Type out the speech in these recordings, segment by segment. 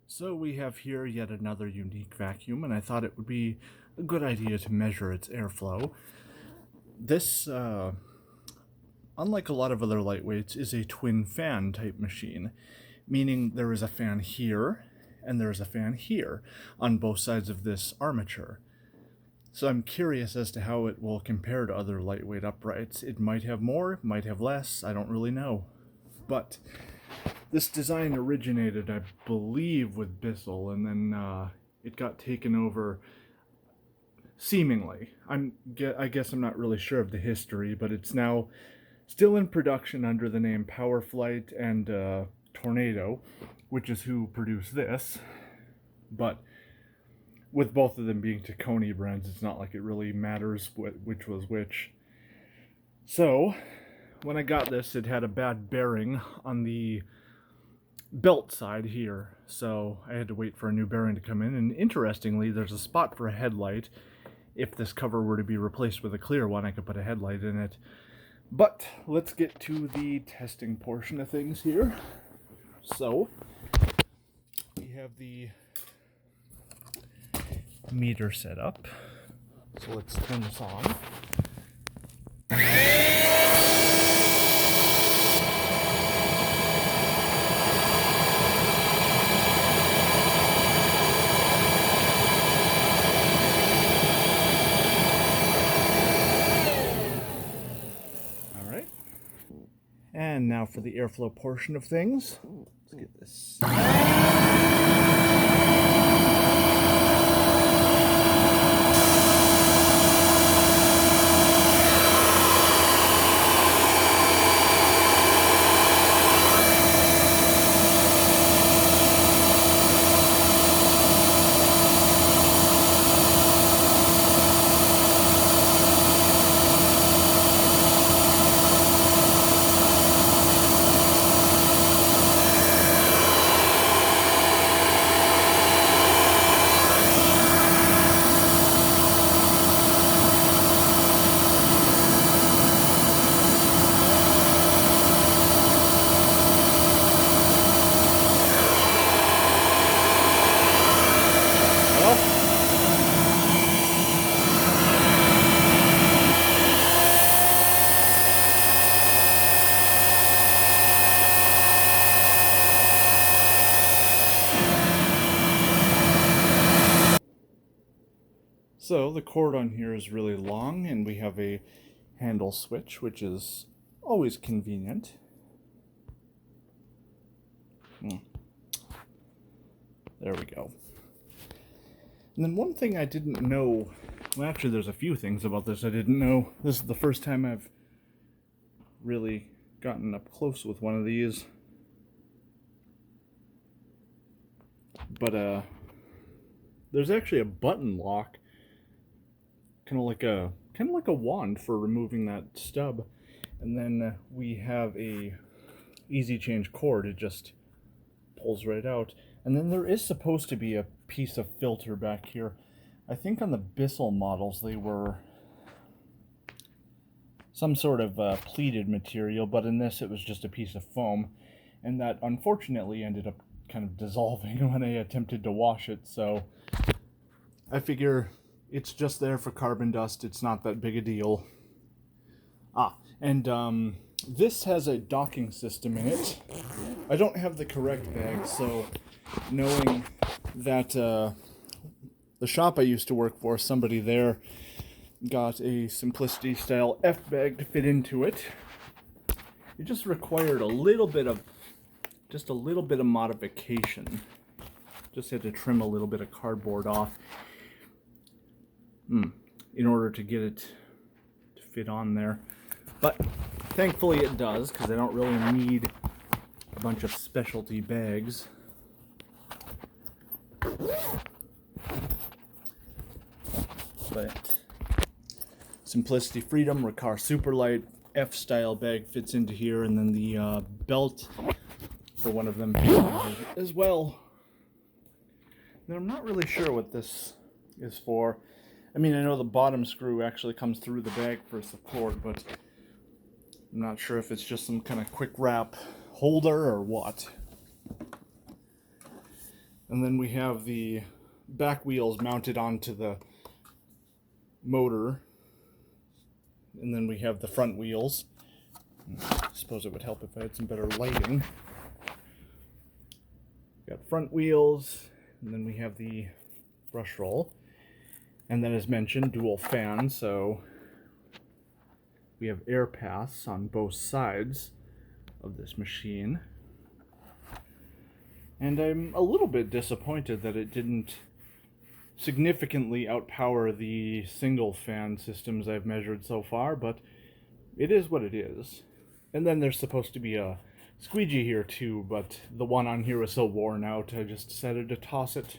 So we have here yet another unique vacuum, and I thought it would be a good idea to measure its airflow. This, unlike a lot of other lightweights, is a twin fan type machine, meaning there is a fan here and there is a fan here on both sides of this armature. So I'm curious as to how it will compare to other lightweight uprights. It might have more, might have less, I don't really know. But this design originated, I believe, with Bissell, and then it got taken over, seemingly. I guess I'm not really sure of the history, but it's now still in production under the name Powr-flite and Tornado, which is who produced this. But with both of them being Tacony brands, it's not like it really matters which was which. So, when I got this, it had a bad bearing on the belt side here, so I had to wait for a new bearing to come in. And interestingly, there's a spot for a headlight. If this cover were to be replaced with a clear one, I could put a headlight in it. But let's get to the testing portion of things here. So we have the meter set up, so let's turn this on. And now for the airflow portion of things. Let's get this. So the cord on here is really long, and we have a handle switch, which is always convenient. There we go. And then one thing I didn't know, well, actually there's a few things about this I didn't know. This is the first time I've really gotten up close with one of these. But there's actually a button lock, kind of like a wand for removing that stub. And then we have a easy change cord. It just pulls right out. And then there is supposed to be a piece of filter back here. I think on the Bissell models they were some sort of pleated material, but in this it was just a piece of foam, and that unfortunately ended up kind of dissolving when I attempted to wash it. So I figure it's just there for carbon dust. It's not that big a deal. And this has a docking system in it. I don't have the correct bag, so knowing that the shop I used to work for, somebody there got a Simplicity style F bag to fit into it. It just required a little bit of modification. Just had to trim a little bit of cardboard off in order to get it to fit on there. But thankfully it does, because I don't really need a bunch of specialty bags. But Simplicity Freedom, Riccar Superlight, F-style bag fits into here, and then the belt for one of them as well. Now I'm not really sure what this is for. I mean, I know the bottom screw actually comes through the bag for support, but I'm not sure if it's just some kind of quick wrap holder or what. And then we have the back wheels mounted onto the motor. And then we have the front wheels. I suppose it would help if I had some better lighting. Got front wheels, and then we have the brush roll. And then, as mentioned, dual fan, so we have air paths on both sides of this machine. And I'm a little bit disappointed that it didn't significantly outpower the single fan systems I've measured so far, but it is what it is. And then there's supposed to be a squeegee here too, but the one on here was so worn out I just decided to toss it.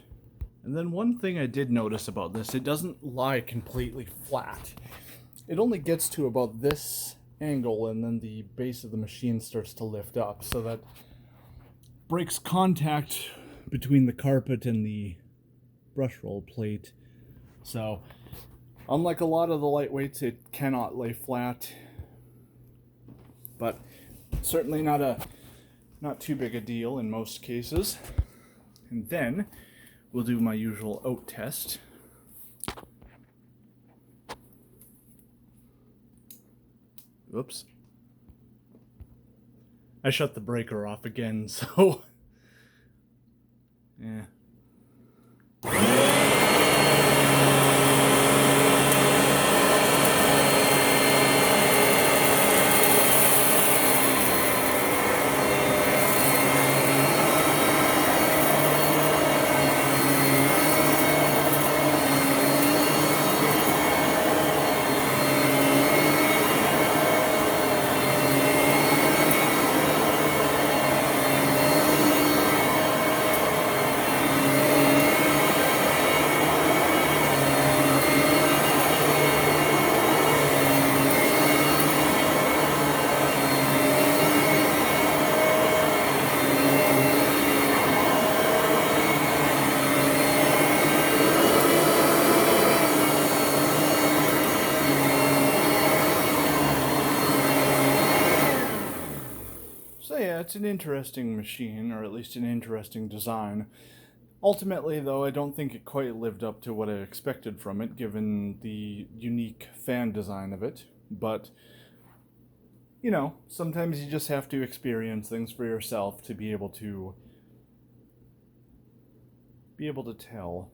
And then one thing I did notice about this, it doesn't lie completely flat. It only gets to about this angle, and then the base of the machine starts to lift up, so that breaks contact between the carpet and the brush roll plate. So, unlike a lot of the lightweights, it cannot lay flat. But certainly not too big a deal in most cases. And then we'll do my usual oat test. Oops. I shut the breaker off again, so yeah. So yeah, it's an interesting machine, or at least an interesting design. Ultimately, though, I don't think it quite lived up to what I expected from it, given the unique fan design of it. But, you know, sometimes you just have to experience things for yourself to be able to tell.